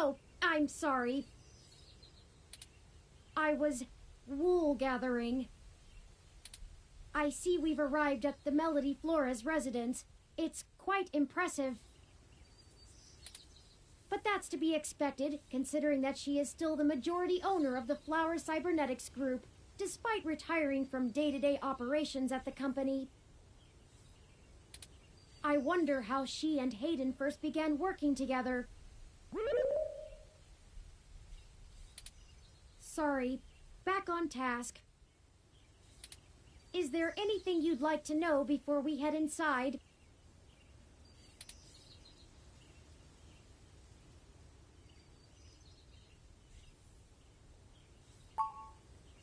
Oh, I'm sorry. I was wool gathering. I see we've arrived at the Melody Flores residence. It's quite impressive. But that's to be expected, considering that she is still the majority owner of the Flower Cybernetics Group, despite retiring from day-to-day operations at the company. I wonder how she and Hayden first began working together. Sorry, back on task. Is there anything you'd like to know before we head inside?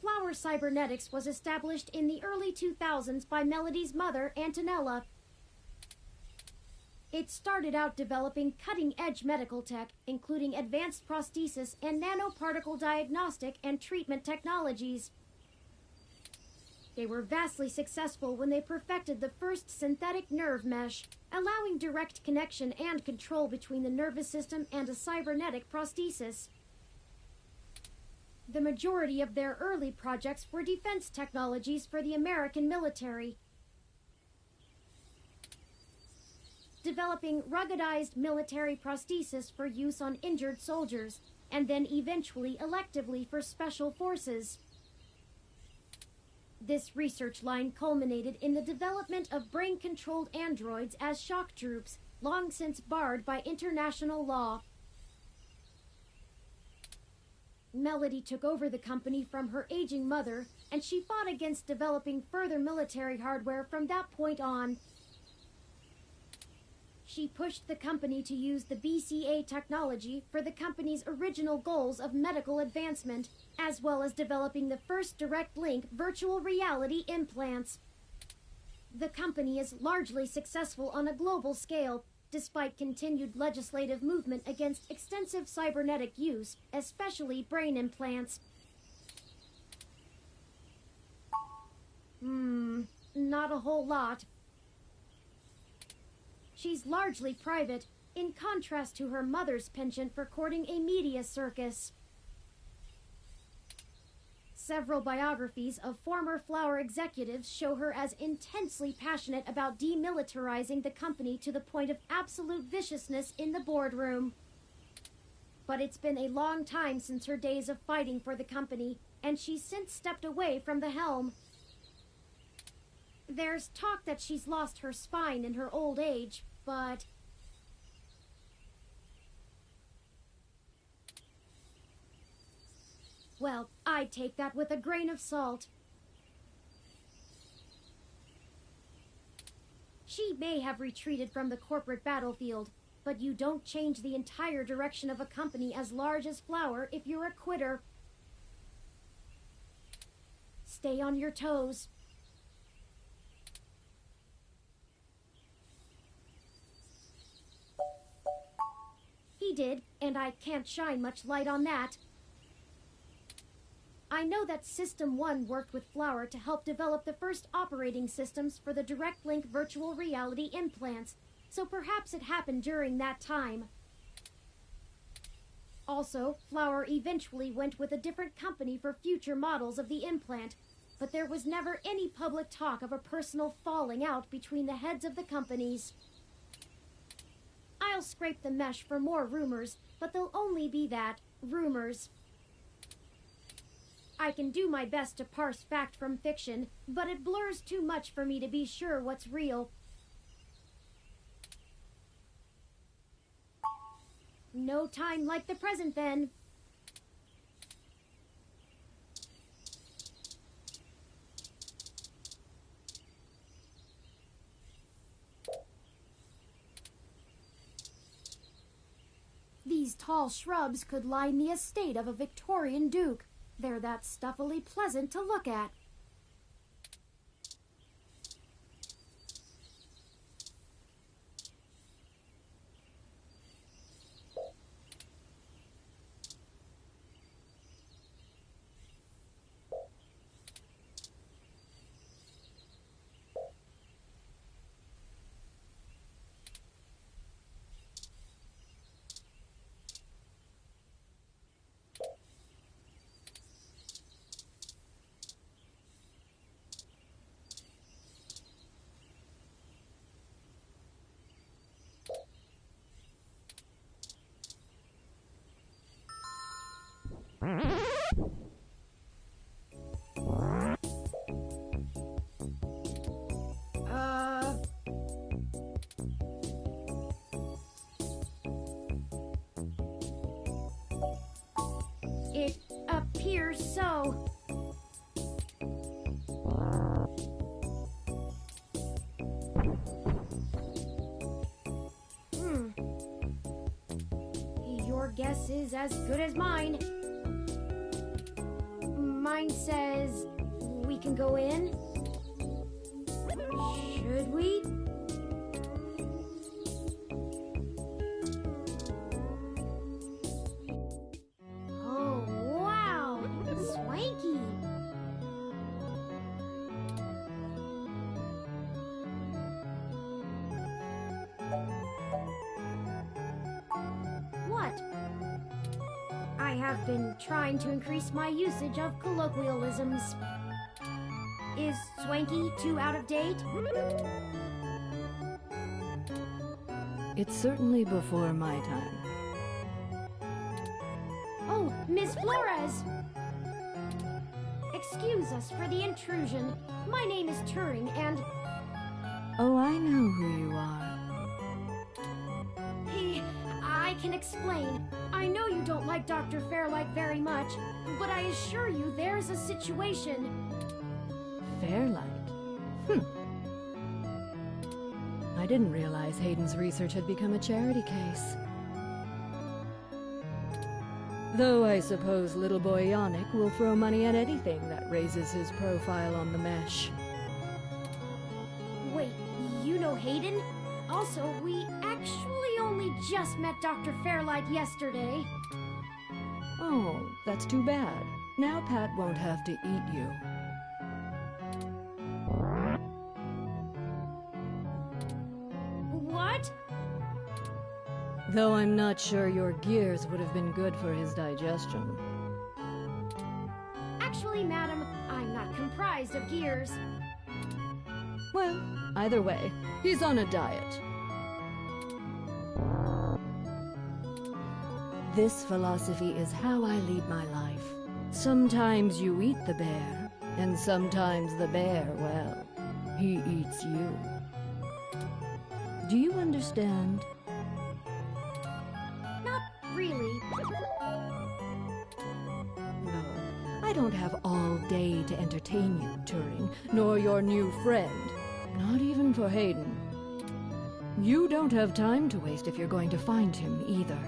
Flower Cybernetics was established in the early 2000s by Melody's mother, Antonella. It started out developing cutting-edge medical tech, including advanced prosthesis and nanoparticle diagnostic and treatment technologies. They were vastly successful when they perfected the first synthetic nerve mesh, allowing direct connection and control between the nervous system and a cybernetic prosthesis. The majority of their early projects were defense technologies for the American military, developing ruggedized military prosthesis for use on injured soldiers, and then eventually electively for special forces. This research line culminated in the development of brain-controlled androids as shock troops, long since barred by international law. Melody took over the company from her aging mother, and she fought against developing further military hardware from that point on. She pushed the company to use the BCA technology for the company's original goals of medical advancement, as well as developing the first direct link virtual reality implants. The company is largely successful on a global scale, despite continued legislative movement against extensive cybernetic use, especially brain implants. Not a whole lot. She's largely private, in contrast to her mother's penchant for courting a media circus. Several biographies of former Flower executives show her as intensely passionate about demilitarizing the company to the point of absolute viciousness in the boardroom. But it's been a long time since her days of fighting for the company, and she's since stepped away from the helm. There's talk that she's lost her spine in her old age, but... well, I'd take that with a grain of salt. She may have retreated from the corporate battlefield, but you don't change the entire direction of a company as large as Flower if you're a quitter. Stay on your toes. He did, and I can't shine much light on that. I know that System 1 worked with Flower to help develop the first operating systems for the Direct Link virtual reality implants, so perhaps it happened during that time. Also, Flower eventually went with a different company for future models of the implant, but there was never any public talk of a personal falling out between the heads of the companies. I'll scrape the mesh for more rumors, but they'll only be that, rumors. I can do my best to parse fact from fiction, but it blurs too much for me to be sure what's real. No time like the present, then. tall shrubs could line the estate of a Victorian duke. They're that stuffily pleasant to look at. It appears so. Your guess is as good as mine. Mine says we can go in. Should we? Oh, wow! Swanky! What? I have been trying to increase my usage of colloquialisms. Is swanky too out of date? It's certainly before my time. Oh, Miss Flores! Excuse us for the intrusion. My name is Turing, and... Oh, I know who you are. I can explain. I know you don't like Dr. Fairlight very much, but I assure you there's a situation. Fairlight? I didn't realize Hayden's research had become a charity case. Though I suppose little boy Yannick will throw money at anything that raises his profile on the mesh. Wait, you know Hayden? Also, we actually only just met Dr. Fairlight yesterday. Oh, that's too bad. Now Pat won't have to eat you. What? Though I'm not sure your gears would have been good for his digestion. Actually, madam, I'm not comprised of gears. Well, either way, he's on a diet. This philosophy is how I lead my life. Sometimes you eat the bear, and sometimes the bear, well, he eats you. Do you understand? Not really. No, I don't have all day to entertain you, Turing, nor your new friend. Not even for Hayden. You don't have time to waste if you're going to find him, either.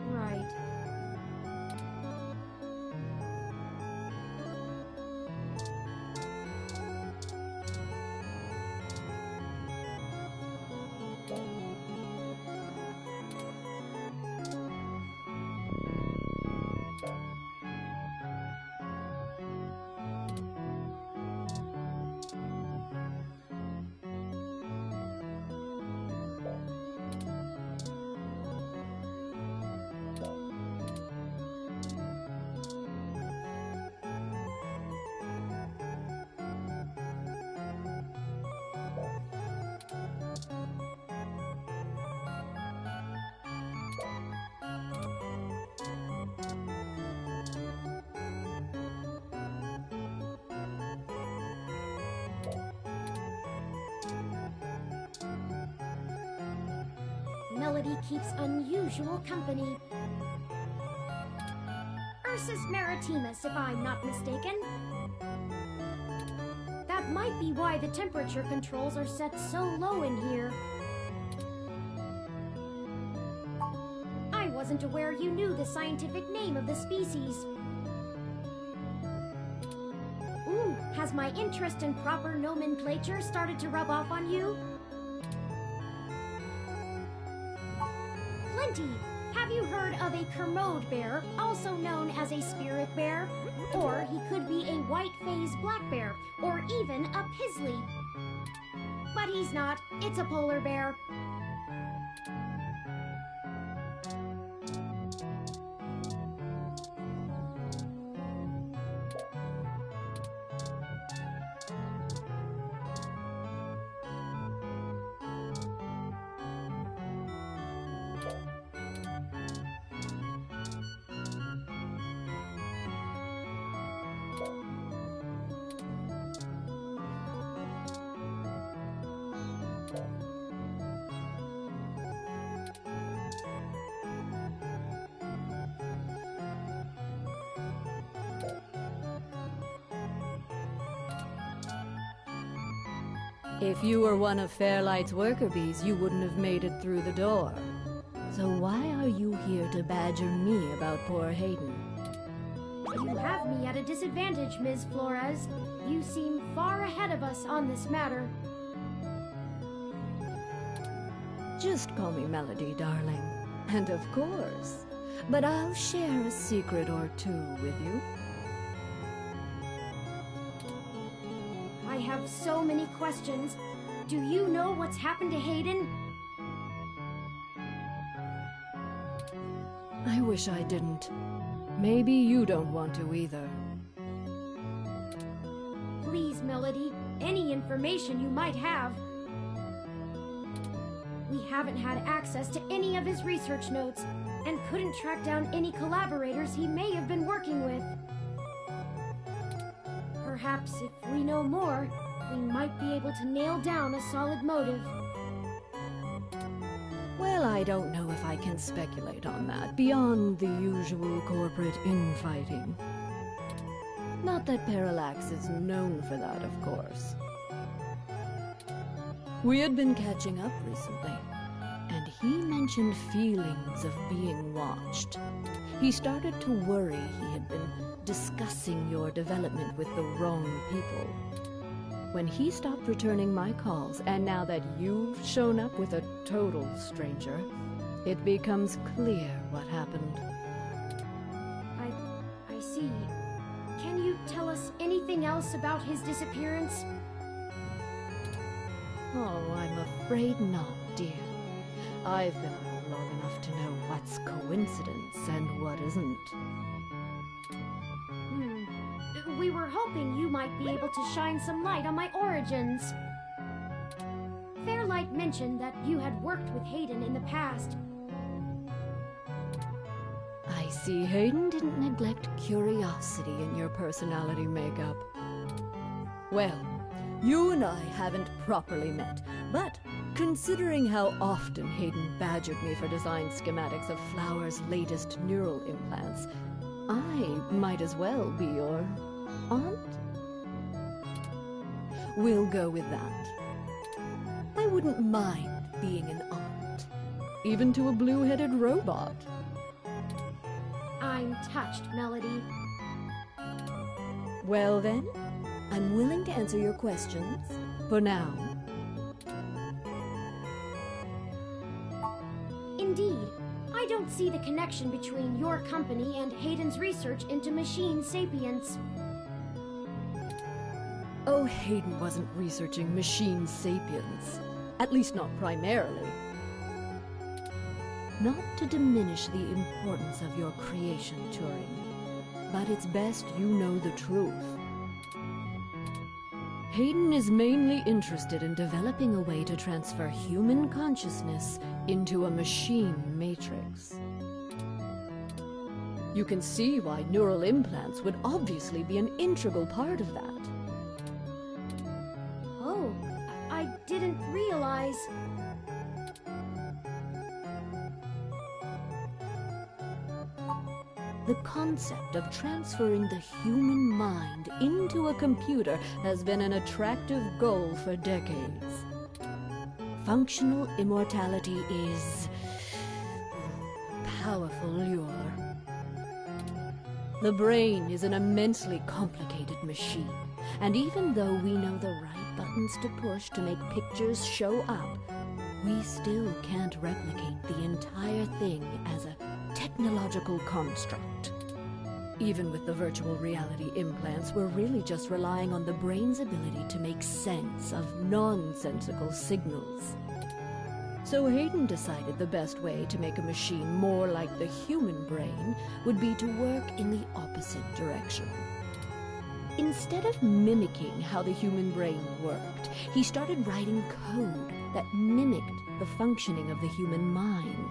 Right. Melody keeps unusual company. Ursus maritimus, if I'm not mistaken. That might be why the temperature controls are set so low in here. wasn't aware you knew the scientific name of the species. Ooh, has my interest in proper nomenclature started to rub off on you? Plenty! Have you heard of a Kermode bear, also known as a spirit bear? Or he could be a white-phased black bear, or even a Pisley. But he's not. It's a polar bear. If you were one of Fairlight's worker bees, you wouldn't have made it through the door. So why are you here to badger me about poor Hayden? You have me at a disadvantage, Ms. Flores. You seem far ahead of us on this matter. Just call me Melody, darling. And of course. But I'll share a secret or two with you. I have so many questions. Do you know what's happened to Hayden? I wish I didn't. Maybe you don't want to either. Please, Melody, any information you might have. We haven't had access to any of his research notes, and couldn't track down any collaborators he may have been working with. Perhaps if we know more, we might be able to nail down a solid motive. Well, I don't know if I can speculate on that, beyond the usual corporate infighting. Not that Parallax is known for that, of course. We had been catching up recently, and he mentioned feelings of being watched. He started to worry he had been discussing your development with the wrong people. When he stopped returning my calls, and now that you've shown up with a total stranger, it becomes clear what happened. I see. Can you tell us anything else about his disappearance? Oh, I'm afraid not, dear. I've been around long enough to know what's coincidence and what isn't. We were hoping you might be able to shine some light on my origins. Fairlight mentioned that you had worked with Hayden in the past. I see Hayden didn't neglect curiosity in your personality makeup. Well, you and I haven't properly met, but considering how often Hayden badgered me for design schematics of Flower's latest neural implants, I might as well be your aunt? We'll go with that. I wouldn't mind being an aunt, even to a blue-headed robot. I'm touched, Melody. Well then, I'm willing to answer your questions, for now. Indeed. I don't see the connection between your company and Hayden's research into machine sapience. Oh, Hayden wasn't researching machine sapience. At least not primarily. Not to diminish the importance of your creation, Turing, but it's best you know the truth. Hayden is mainly interested in developing a way to transfer human consciousness into a machine matrix. You can see why neural implants would obviously be an integral part of that. Oh, I didn't realize. The concept of transferring the human mind into a computer has been an attractive goal for decades. Functional immortality is powerful lure. The brain is an immensely complicated machine, and even though we know the right buttons to push to make pictures show up, we still can't replicate the entire thing as a technological construct. Even with the virtual reality implants, we're really just relying on the brain's ability to make sense of nonsensical signals. So Hayden decided the best way to make a machine more like the human brain would be to work in the opposite direction. Instead of mimicking how the human brain worked, he started writing code that mimicked the functioning of the human mind.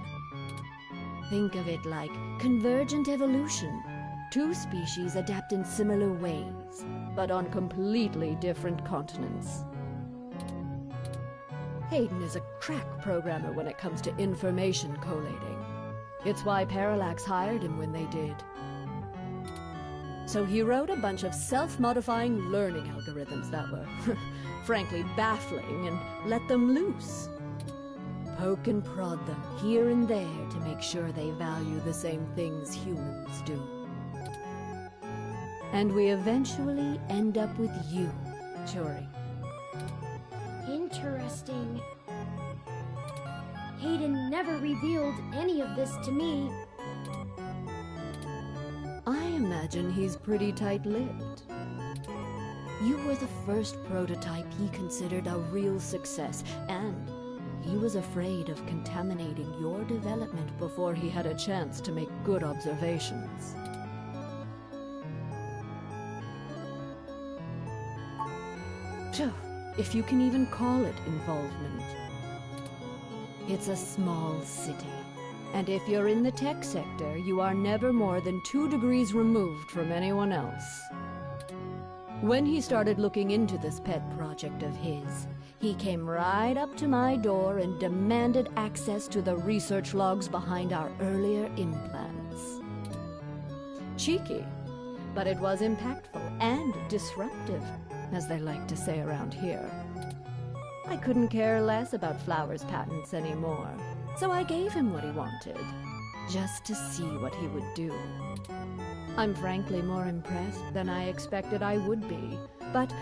Think of it like convergent evolution. Two species adapt in similar ways, but on completely different continents. Hayden is a crack programmer when it comes to information collating. It's why Parallax hired him when they did. So he wrote a bunch of self-modifying learning algorithms that were, frankly, baffling, and let them loose. Poke and prod them here and there to make sure they value the same things humans do. And we eventually end up with you, Turing. Interesting. Hayden never revealed any of this to me. I imagine he's pretty tight-lipped. You were the first prototype he considered a real success, and he was afraid of contaminating your development before he had a chance to make good observations. Phew. If you can even call it involvement. It's a small city, and if you're in the tech sector, you are never more than 2 degrees removed from anyone else. When he started looking into this pet project of his, he came right up to my door and demanded access to the research logs behind our earlier implants. Cheeky, but it was impactful and disruptive, as they like to say around here. I couldn't care less about Flowers' patents anymore, so I gave him what he wanted, just to see what he would do. I'm frankly more impressed than I expected I would be, but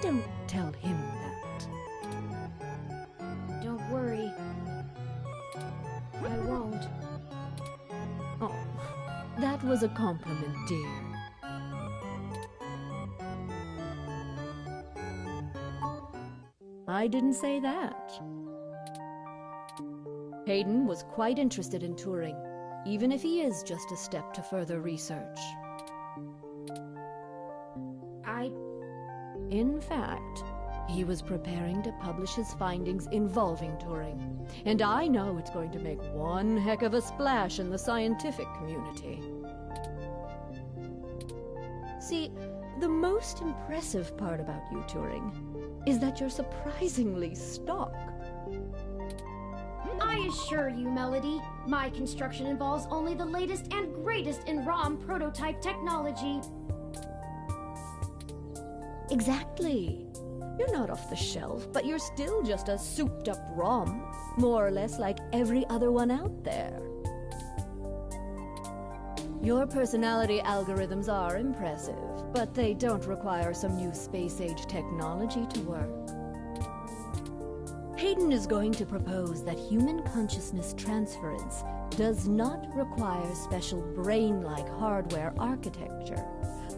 don't tell him that. Don't worry. I won't. Oh, that was a compliment, dear. I didn't say that. Hayden was quite interested in Turing, even if he is just a step to further research. In fact, he was preparing to publish his findings involving Turing, and I know it's going to make one heck of a splash in the scientific community. See, the most impressive part about you, Turing, is that you're surprisingly stock. I assure you, Melody, my construction involves only the latest and greatest in ROM prototype technology. Exactly. You're not off the shelf, but you're still just a souped-up ROM, more or less like every other one out there. Your personality algorithms are impressive, but they don't require some new space-age technology to work. Hayden is going to propose that human consciousness transference does not require special brain-like hardware architecture,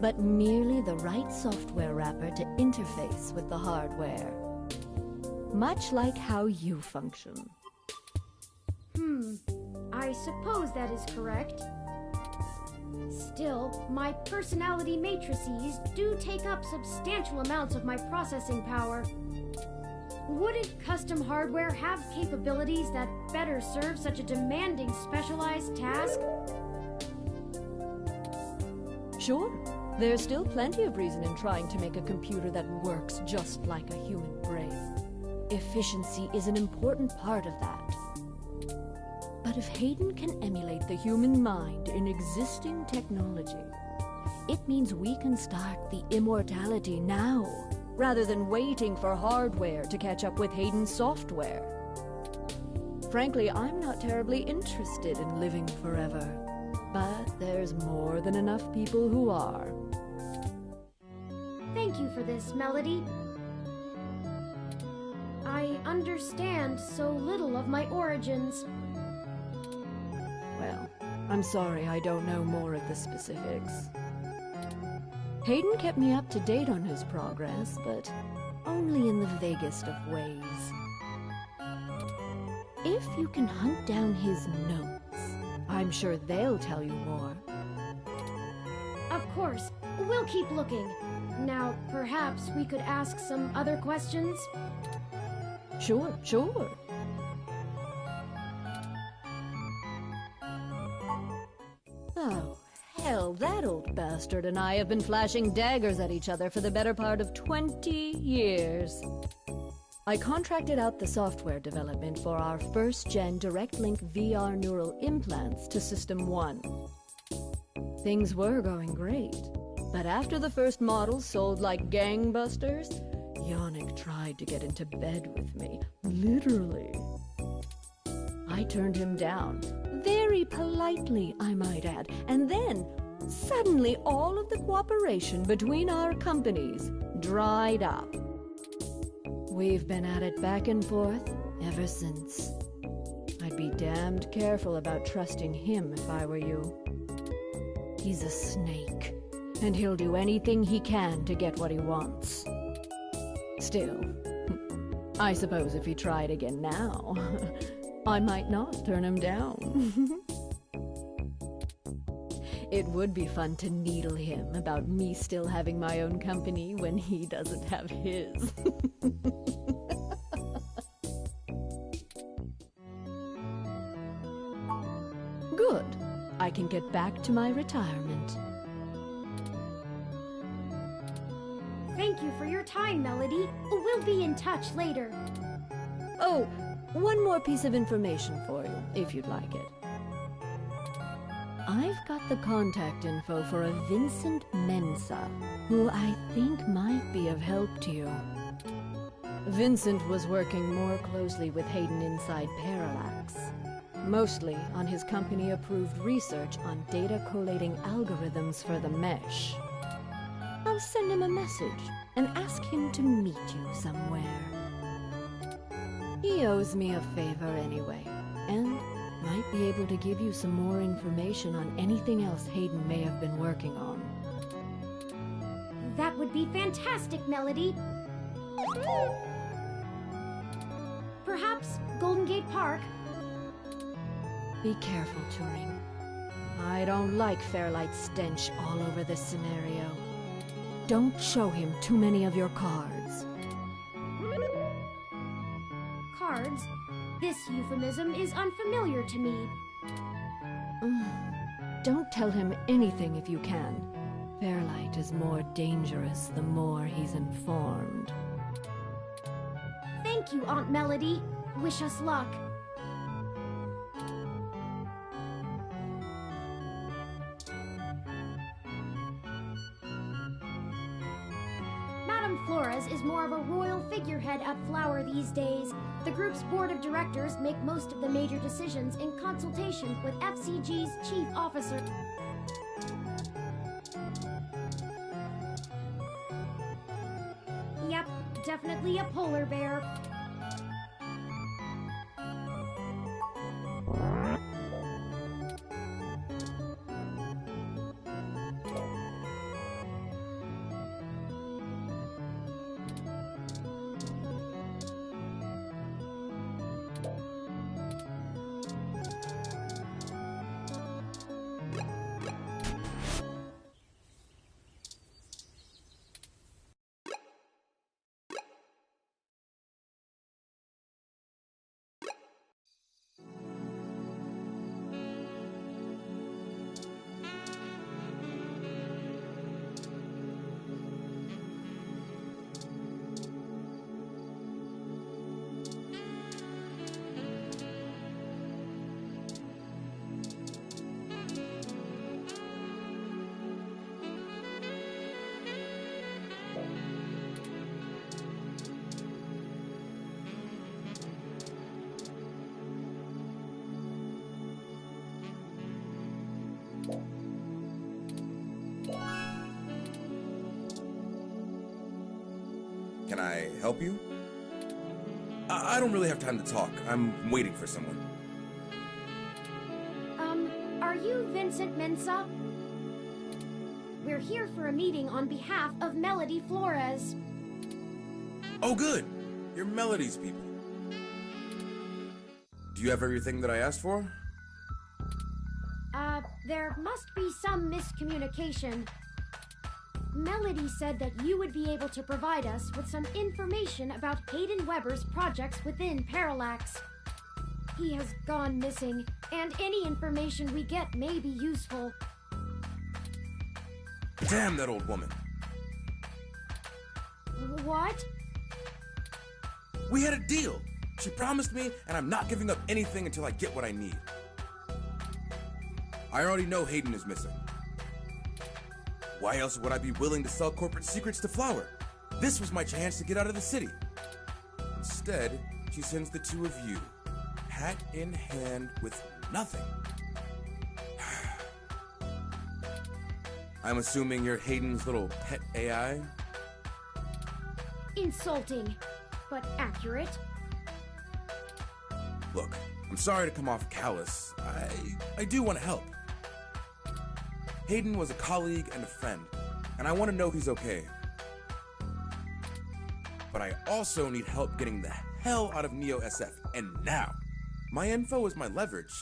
but merely the right software wrapper to interface with the hardware. Much like how you function. I suppose that is correct. Still, my personality matrices do take up substantial amounts of my processing power. Wouldn't custom hardware have capabilities that better serve such a demanding specialized task? Sure. There's still plenty of reason in trying to make a computer that works just like a human brain. Efficiency is an important part of that. But if Hayden can emulate the human mind in existing technology, it means we can start the immortality now, rather than waiting for hardware to catch up with Hayden's software. Frankly, I'm not terribly interested in living forever. But there's more than enough people who are. Thank you for this, Melody. I understand so little of my origins. Well, I'm sorry I don't know more of the specifics. Hayden kept me up to date on his progress, but only in the vaguest of ways. If you can hunt down his notes, I'm sure they'll tell you more. Of course, we'll keep looking. Now, perhaps we could ask some other questions? Sure. Oh, hell, that old bastard and I have been flashing daggers at each other for the better part of 20 years. I contracted out the software development for our first-gen direct-link VR neural implants to System 1. Things were going great, but after the first models sold like gangbusters, Yannick tried to get into bed with me, literally. I turned him down, very politely, I might add, and then, suddenly all of the cooperation between our companies dried up. We've been at it back and forth ever since. I'd be damned careful about trusting him if I were you. He's a snake, and he'll do anything he can to get what he wants. Still, I suppose if he tried again now, I might not turn him down. It would be fun to needle him about me still having my own company when he doesn't have his. Good. I can get back to my retirement. Thank you for your time, Melody. We'll be in touch later. Oh, one more piece of information for you, if you'd like it. I've got the contact info for a Vincent Mensa, who I think might be of help to you. Vincent was working more closely with Hayden inside Parallax, mostly on his company-approved research on data collating algorithms for the mesh. I'll send him a message and ask him to meet you somewhere. He owes me a favor anyway, and might be able to give you some more information on anything else Hayden may have been working on. That would be fantastic, Melody. Perhaps Golden Gate Park? Be careful, Turing. I don't like Fairlight's stench all over this scenario. Don't show him too many of your cards. Cards? This euphemism is unfamiliar to me. Don't tell him anything if you can. Fairlight is more dangerous the more he's informed. Thank you, Aunt Melody. Wish us luck. Madame Flores is more of a royal figurehead at Flower these days. The group's board of directors make most of the major decisions in consultation with FCG's chief officer. Yep, definitely a polar bear. Can I help you? I don't really have time to talk. I'm waiting for someone. Are you Vincent Mensa? We're here for a meeting on behalf of Melody Flores. Oh, good. You're Melody's people. Do you have everything that I asked for? There must be some miscommunication. Melody said that you would be able to provide us with some information about Hayden Weber's projects within Parallax. He has gone missing, and any information we get may be useful. Damn that old woman. What? We had a deal. She promised me, and I'm not giving up anything until I get what I need. I already know Hayden is missing. Why else would I be willing to sell corporate secrets to Flower? This was my chance to get out of the city. Instead, she sends the two of you, hat in hand with nothing. I'm assuming you're Hayden's little pet AI? Insulting, but accurate. Look, I'm sorry to come off callous. I do want to help. Hayden was a colleague and a friend, and I want to know he's okay. But I also need help getting the hell out of Neo SF, and now. My info is my leverage,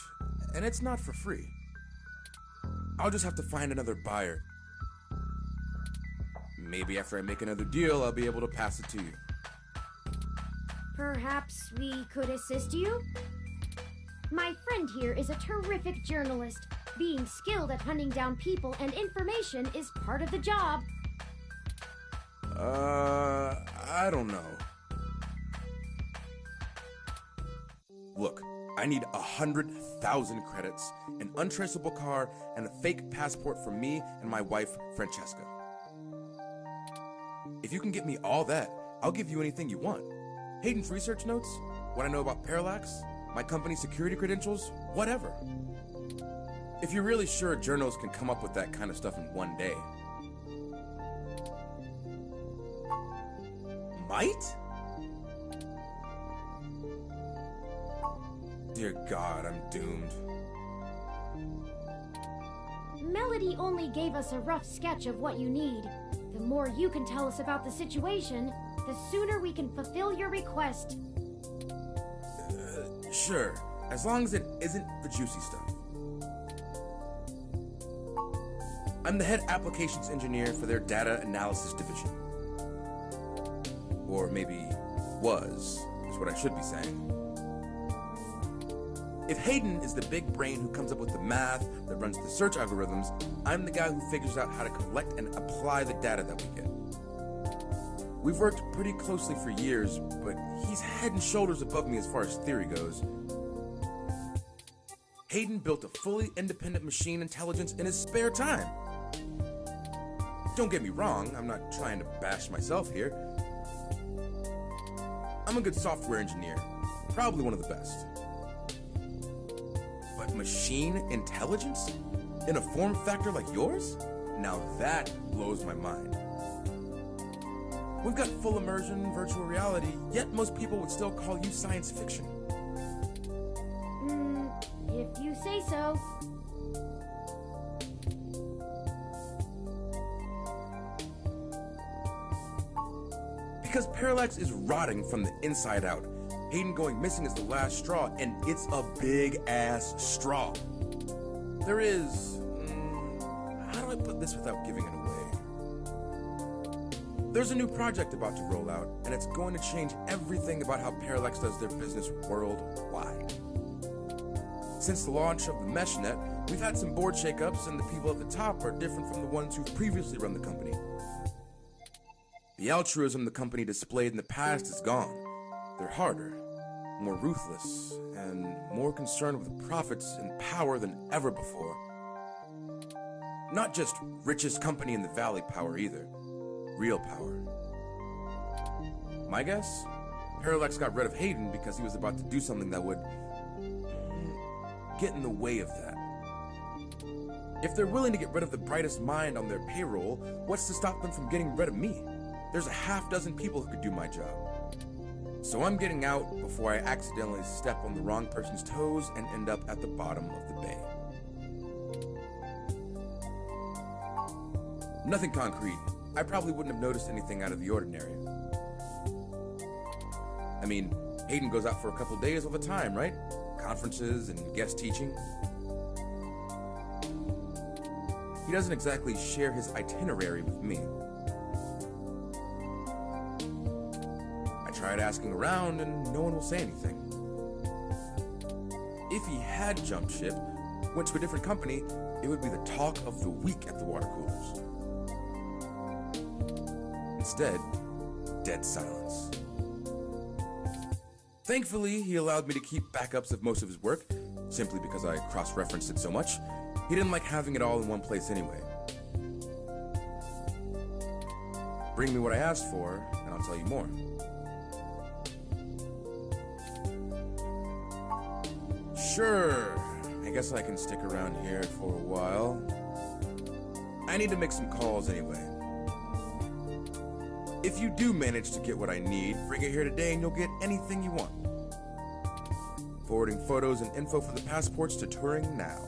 and it's not for free. I'll just have to find another buyer. Maybe after I make another deal, I'll be able to pass it to you. Perhaps we could assist you? My friend here is a terrific journalist. Being skilled at hunting down people and information is part of the job. I don't know. Look, I need 100,000 credits, an untraceable car, and a fake passport for me and my wife, Francesca. If you can get me all that, I'll give you anything you want. Hayden's research notes, what I know about Parallax, my company's security credentials, whatever. If you're really sure journals can come up with that kind of stuff in one day. Might? Dear God, I'm doomed. Melody only gave us a rough sketch of what you need. The more you can tell us about the situation, the sooner we can fulfill your request. Sure, as long as it isn't the juicy stuff. I'm the head applications engineer for their data analysis division. Or maybe was, is what I should be saying. If Hayden is the big brain who comes up with the math that runs the search algorithms, I'm the guy who figures out how to collect and apply the data that we get. We've worked pretty closely for years, but he's head and shoulders above me as far as theory goes. Hayden built a fully independent machine intelligence in his spare time. Don't get me wrong, I'm not trying to bash myself here. I'm a good software engineer, probably one of the best. But machine intelligence? In a form factor like yours? Now that blows my mind. We've got full immersion, virtual reality, yet most people would still call you science fiction. If you say so. Because Parallax is rotting from the inside out. Hayden going missing is the last straw, and it's a big-ass straw. There is... how do I put this without giving it away? There's a new project about to roll out, and it's going to change everything about how Parallax does their business worldwide. Since the launch of the MeshNet, we've had some board shakeups, and the people at the top are different from the ones who've previously run the company. The altruism the company displayed in the past is gone. They're harder, more ruthless, and more concerned with profits and power than ever before. Not just richest company in the valley power either. Real power. My guess? Parallax got rid of Hayden because he was about to do something that would get in the way of that. If they're willing to get rid of the brightest mind on their payroll, what's to stop them from getting rid of me? there's a half dozen people who could do my job. So I'm getting out before I accidentally step on the wrong person's toes and end up at the bottom of the bay. Nothing concrete. I probably wouldn't have noticed anything out of the ordinary. I mean, Hayden goes out for a couple days all the time, right? Conferences and guest teaching. He doesn't exactly share his itinerary with me. I tried asking around and no one will say anything. If he had jumped ship, went to a different company, it would be the talk of the week at the water coolers. Instead, dead silence. Thankfully, he allowed me to keep backups of most of his work, simply because I cross-referenced it so much. He didn't like having it all in one place anyway. Bring me what I asked for, and I'll tell you more. Sure, I guess I can stick around here for a while. I need to make some calls anyway. If you do manage to get what I need, bring it here today and you'll get anything you want. Forwarding photos and info for the passports to Turing now.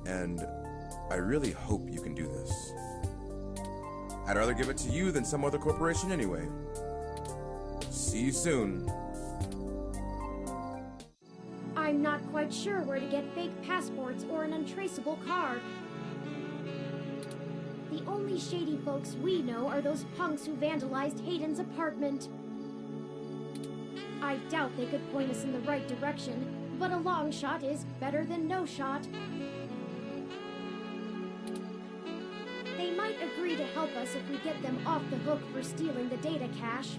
And I really hope you can do this. I'd rather give it to you than some other corporation anyway. See you soon. I'm not quite sure where to get fake passports or an untraceable card. The only shady folks we know are those punks who vandalized Hayden's apartment. I doubt they could point us in the right direction, but a long shot is better than no shot. They might agree to help us if we get them off the hook for stealing the data cache.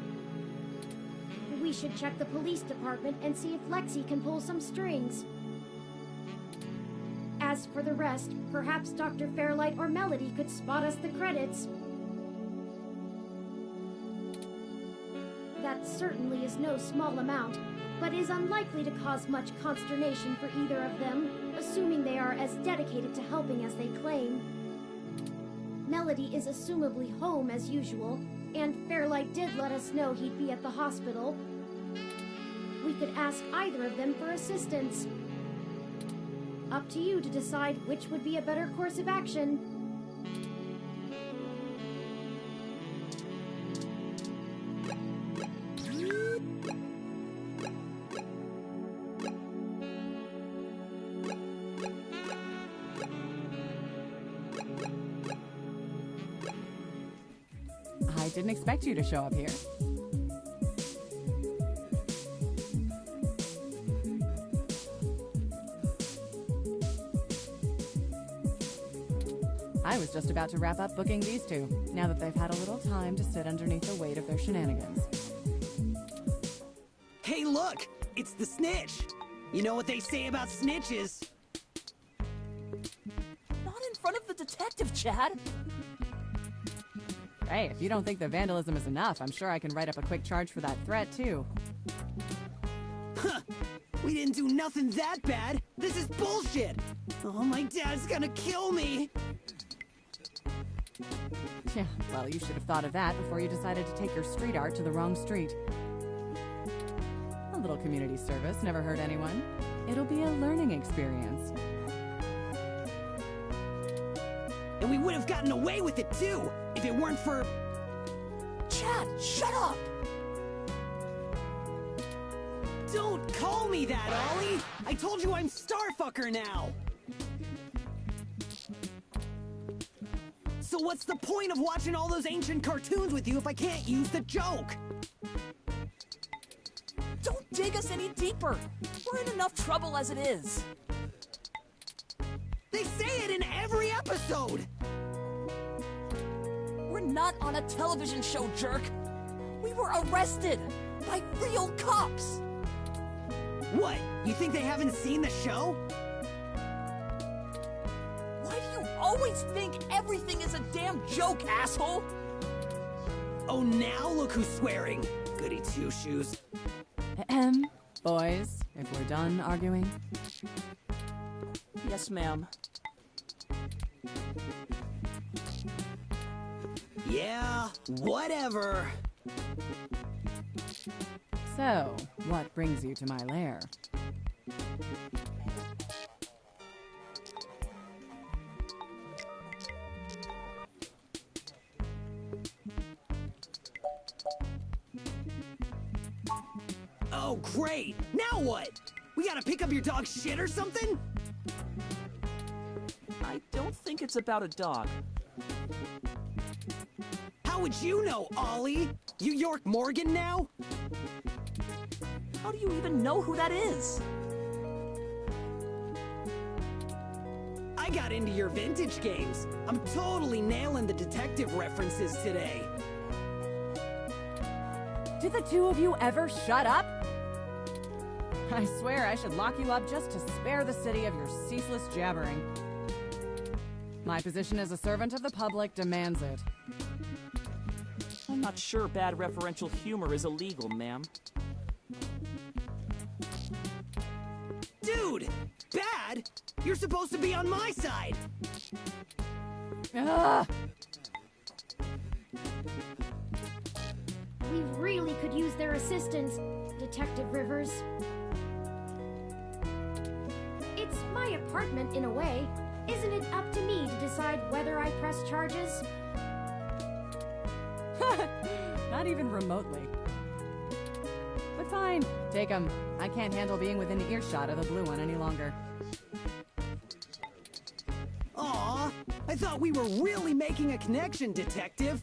We should check the police department and see if Lexi can pull some strings. As for the rest, perhaps Dr. Fairlight or Melody could spot us the credits. That certainly is no small amount, but is unlikely to cause much consternation for either of them, assuming they are as dedicated to helping as they claim. Melody is assumably home as usual, and Fairlight did let us know he'd be at the hospital. We could ask either of them for assistance. Up to you to decide which would be a better course of action. I didn't expect you to show up here. I was just about to wrap up booking these two, now that they've had a little time to sit underneath the weight of their shenanigans. Hey, look! It's the snitch! You know what they say about snitches? Not in front of the detective, Chad! Hey, if you don't think the vandalism is enough, I'm sure I can write up a quick charge for that threat, too. Huh! We didn't do nothing that bad! This is bullshit! Oh, my dad's gonna kill me! Yeah, well, you should have thought of that before you decided to take your street art to the wrong street. A little community service never hurt anyone. It'll be a learning experience. And we would have gotten away with it, too, if it weren't for... Chad, shut up! Don't call me that, Ollie! I told you I'm Starfucker now! So what's the point of watching all those ancient cartoons with you if I can't use the joke? Don't dig us any deeper! We're in enough trouble as it is! They say it in every episode! We're not on a television show, jerk! We were arrested! By real cops! What? You think they haven't seen the show? Why do you always think everything is a damn joke, asshole? Oh, now look who's swearing. Goody two-shoes. Ahem. Boys, if we're done arguing... Yes, ma'am. Yeah, whatever. So, what brings you to my lair? Oh, great! Now what? We gotta pick up your dog's shit or something? I don't think it's about a dog. How would you know, Ollie? You York Morgan now? How do you even know who that is? I got into your vintage games. I'm totally nailing the detective references today. Did the two of you ever shut up? I swear I should lock you up just to spare the city of your ceaseless jabbering. My position as a servant of the public demands it. I'm not sure bad referential humor is illegal, ma'am. Dude! Bad? You're supposed to be on my side! Ugh! We really could use their assistance, Detective Rivers. It's my apartment in a way. Isn't it up to me to decide whether I press charges? Not even remotely. But fine, take 'em. I can't handle being within earshot of the blue one any longer. Aw, I thought we were really making a connection, Detective.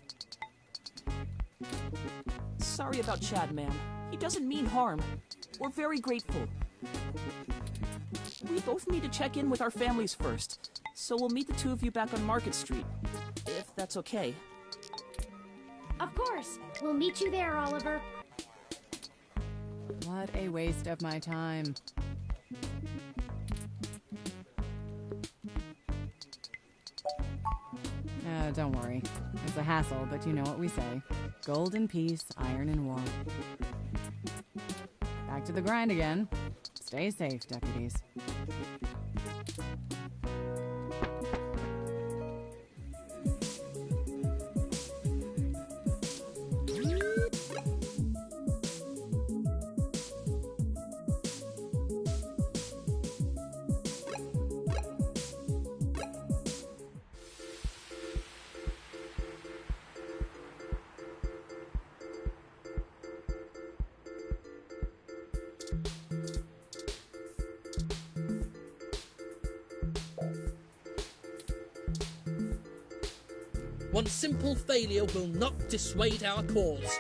Sorry about Chad, ma'am. He doesn't mean harm. We're very grateful. We both need to check in with our families first, so we'll meet the two of you back on Market Street, if that's okay. Of course. We'll meet you there, Oliver. What a waste of my time. Don't worry. It's a hassle, but you know what we say. Gold in peace, iron in war. Back to the grind again. Stay safe, deputies. One simple failure will not dissuade our cause.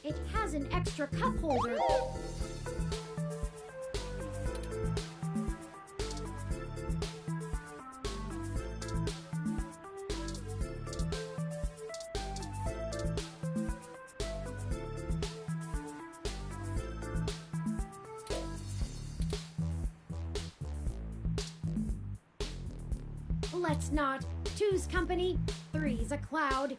It has an extra cup holder. Let's not. Two's company, three's a cloud.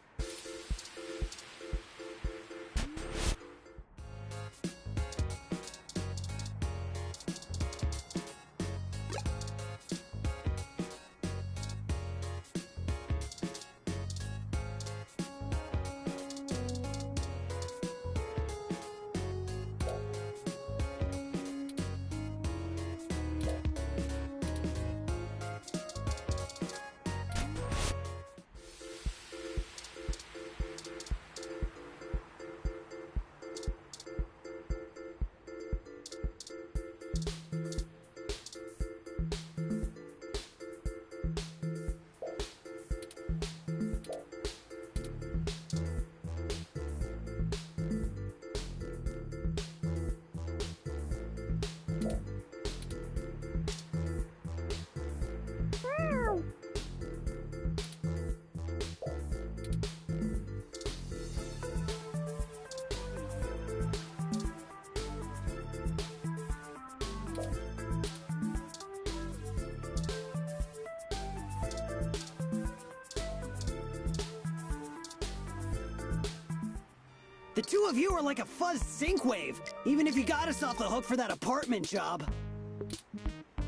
The two of you are like a fuzzed synthwave, even if you got us off the hook for that apartment job.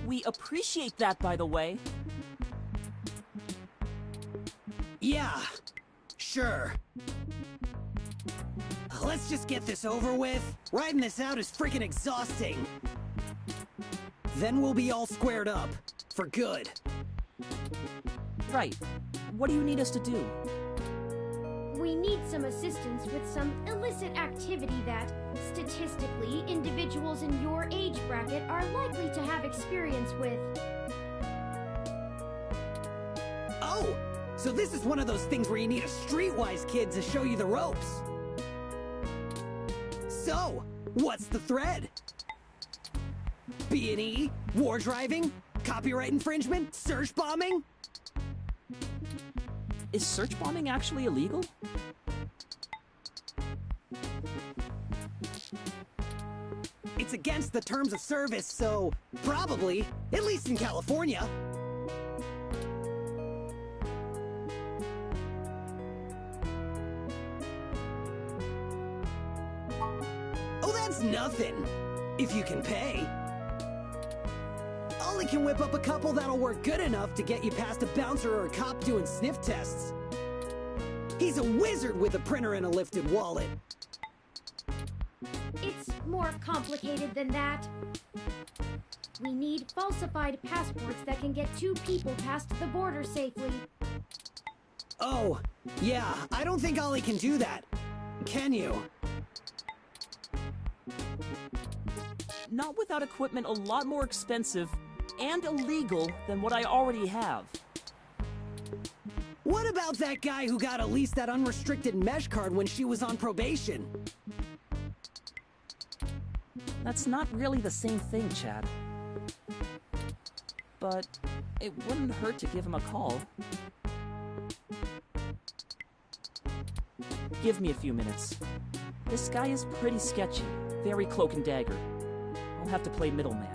We appreciate that, by the way. Yeah, sure. Let's just get this over with. Riding this out is freaking exhausting. Then we'll be all squared up. For good. Right. What do you need us to do? We need some assistance with some illicit activity that, statistically, individuals in your age bracket are likely to have experience with. Oh! So this is one of those things where you need a streetwise kid to show you the ropes. So, what's the thread? B&E? War driving? Copyright infringement? Search bombing? Is search bombing actually illegal? It's against the terms of service, so probably, at least in California. Oh, that's nothing, if you can pay. Ollie can whip up a couple that'll work good enough to get you past a bouncer or a cop doing sniff tests. He's a wizard with a printer and a lifted wallet. It's more complicated than that. We need falsified passports that can get two people past the border safely. Oh, yeah, I don't think Ollie can do that. Can you? Not without equipment a lot more expensive and illegal than what I already have. What about that guy who got at least that unrestricted mesh card when she was on probation? That's not really the same thing, Chad. But it wouldn't hurt to give him a call. Give me a few minutes. This guy is pretty sketchy, very cloak and dagger. I'll have to play middleman.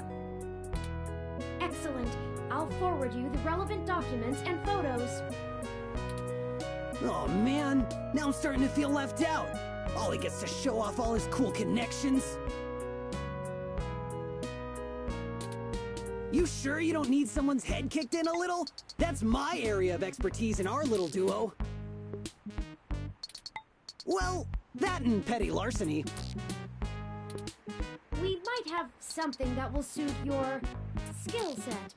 Excellent. I'll forward you the relevant documents and photos. Oh man, now I'm starting to feel left out. Ollie gets to show off all his cool connections. You sure you don't need someone's head kicked in a little? That's my area of expertise in our little duo. Well, that and petty larceny. We might have something that will suit your skill set.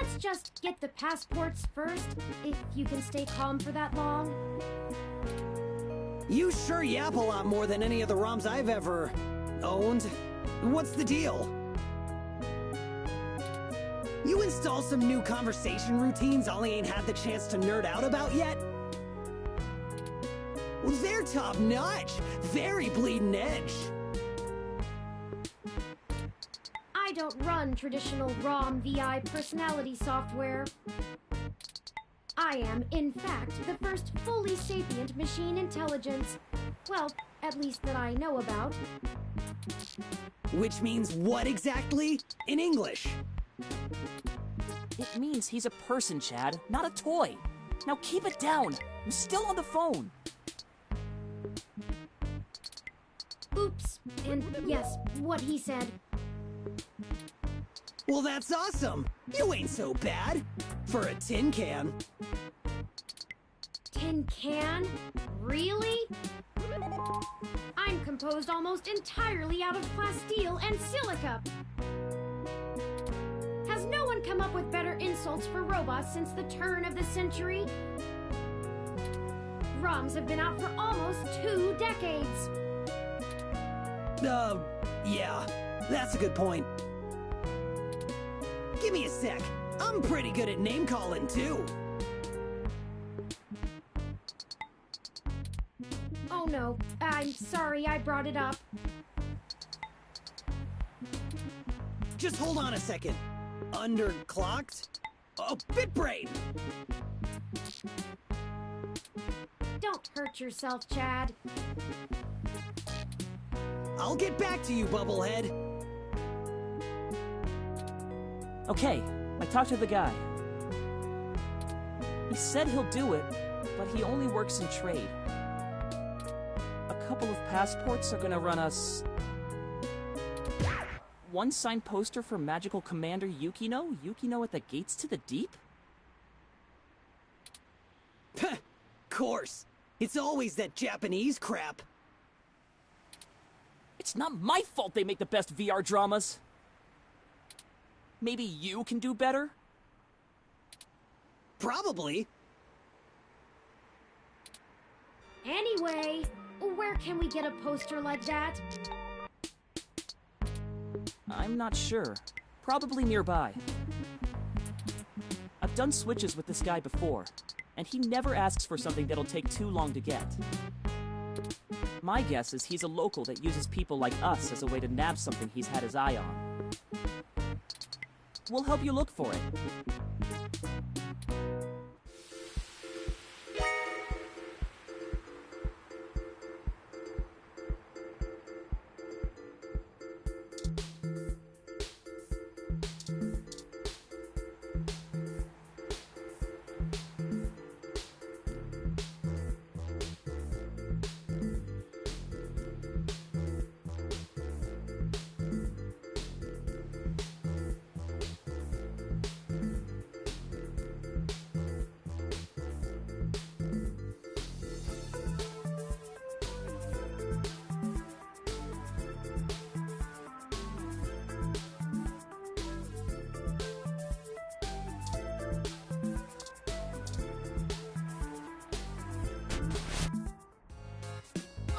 Let's just get the passports first, if you can stay calm for that long. You sure yap a lot more than any of the ROMs I've ever owned. What's the deal? You install some new conversation routines Ollie ain't had the chance to nerd out about yet? Well, they're top-notch. Very bleeding edge. I don't run traditional ROM VI personality software. I am, in fact, the first fully sapient machine intelligence. Well, at least that I know about. Which means what exactly? In English? It means he's a person, Chad, not a toy. Now keep it down. I'm still on the phone. Oops. And yes, what he said. Well, that's awesome. You ain't so bad. For a tin can. Tin can? Really? I'm composed almost entirely out of plasteel and silica. Has no one come up with better insults for robots since the turn of the century? ROMs have been out for almost 2 decades. Yeah, that's a good point. Give me a sec. I'm pretty good at name-calling, too. Oh no, I'm sorry I brought it up. Just hold on a second. Underclocked? Oh, BitBrain! Don't hurt yourself, Chad. I'll get back to you, Bubblehead. Okay, I talked to the guy. He said he'll do it, but he only works in trade. A couple of passports are gonna run us... One signed poster for Magical Commander Yukino? Yukino at the Gates to the Deep? Course. It's always that Japanese crap. It's not my fault they make the best VR dramas. Maybe you can do better? Probably. Anyway, where can we get a poster like that? I'm not sure. Probably nearby. I've done switches with this guy before, and he never asks for something that'll take too long to get. My guess is he's a local that uses people like us as a way to nab something he's had his eye on. We'll help you look for it.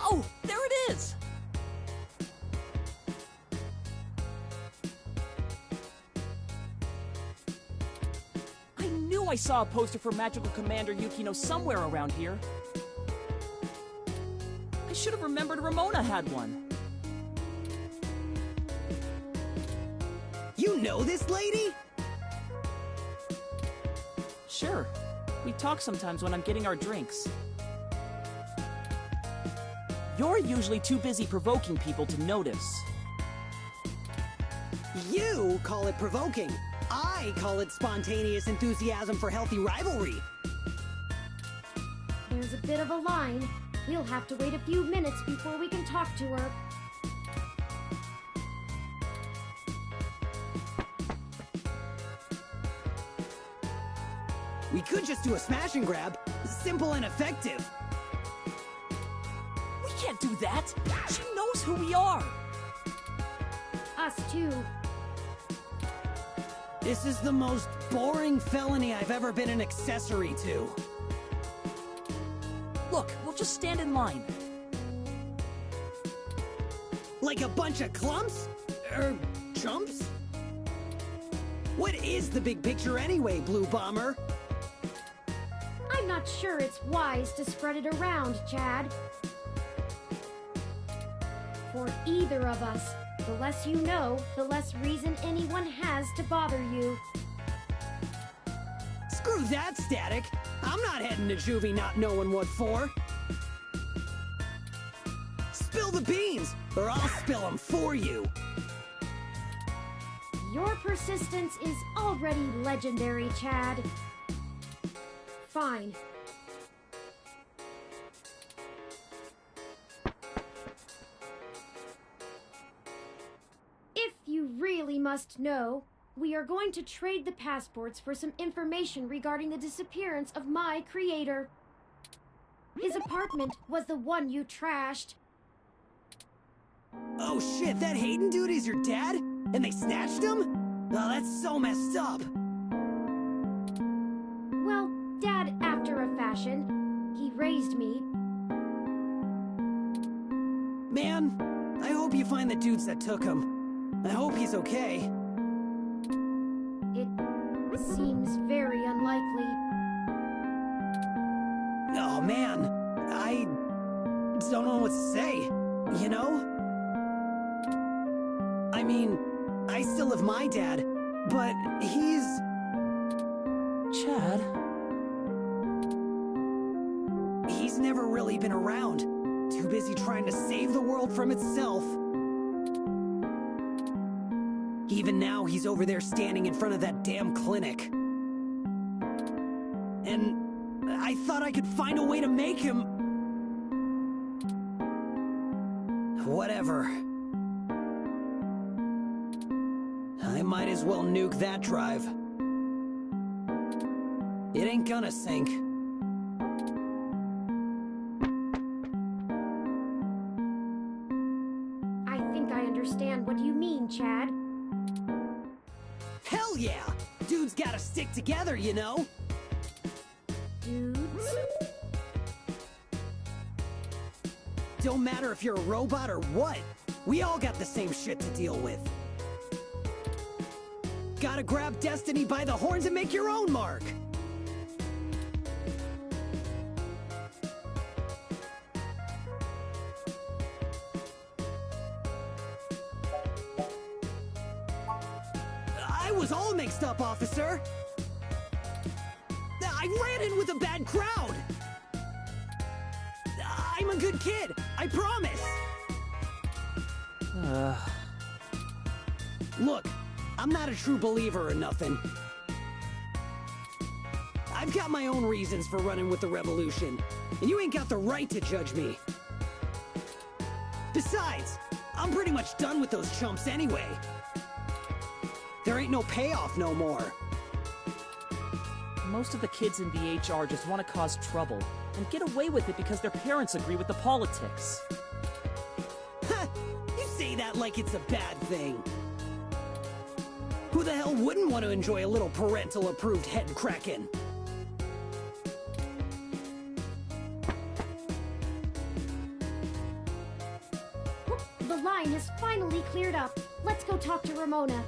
Oh, there it is! I knew I saw a poster for Magical Commander Yukino somewhere around here. I should have remembered Ramona had one. You know this lady? Sure. We talk sometimes when I'm getting our drinks. You're usually too busy provoking people to notice. You call it provoking. I call it spontaneous enthusiasm for healthy rivalry. There's a bit of a line. We'll have to wait a few minutes before we can talk to her. We could just do a smash and grab. Simple and effective. We can't do that! She knows who we are! Us too. This is the most boring felony I've ever been an accessory to. Look, we'll just stand in line. Like a bunch of clumps? Chumps? What is the big picture anyway, Blue Bomber? I'm not sure it's wise to spread it around, Chad. For either of us, the less you know, the less reason anyone has to bother you. Screw that, Static. I'm not heading to Juvie not knowing what for. Spill the beans, or I'll spill them for you. Your persistence is already legendary, Chad. Fine. If you really must know, we are going to trade the passports for some information regarding the disappearance of my creator. His apartment was the one you trashed. Oh shit, that Hayden dude is your dad? And they snatched him? Oh, that's so messed up. Well, Dad after a fashion. He raised me. Man, I hope you find the dudes that took him. I hope he's okay. It seems very unlikely. Oh man, I don't know what to say, you know? I mean, I still have my dad, but he's... Chad? He's never really been around. Too busy trying to save the world from itself. Even now, he's over there standing in front of that damn clinic. And I thought I could find a way to make him... Whatever. I might as well nuke that drive. It ain't gonna sink. I think I understand what you mean, Chad. Hell yeah! Dudes gotta stick together, you know? Dudes? Don't matter if you're a robot or what. We all got the same shit to deal with. Gotta grab destiny by the horns and make your own mark! I was all mixed up, officer! I ran in with a bad crowd! I'm a good kid, I promise! Look, I'm not a true believer or nothing. I've got my own reasons for running with the revolution, and you ain't got the right to judge me. Besides, I'm pretty much done with those chumps anyway. There ain't no payoff no more. Most of the kids in BHR just want to cause trouble and get away with it because their parents agree with the politics. Ha! You say that like it's a bad thing. Who the hell wouldn't want to enjoy a little parental-approved head-cracking? The line has finally cleared up. Let's go talk to Ramona.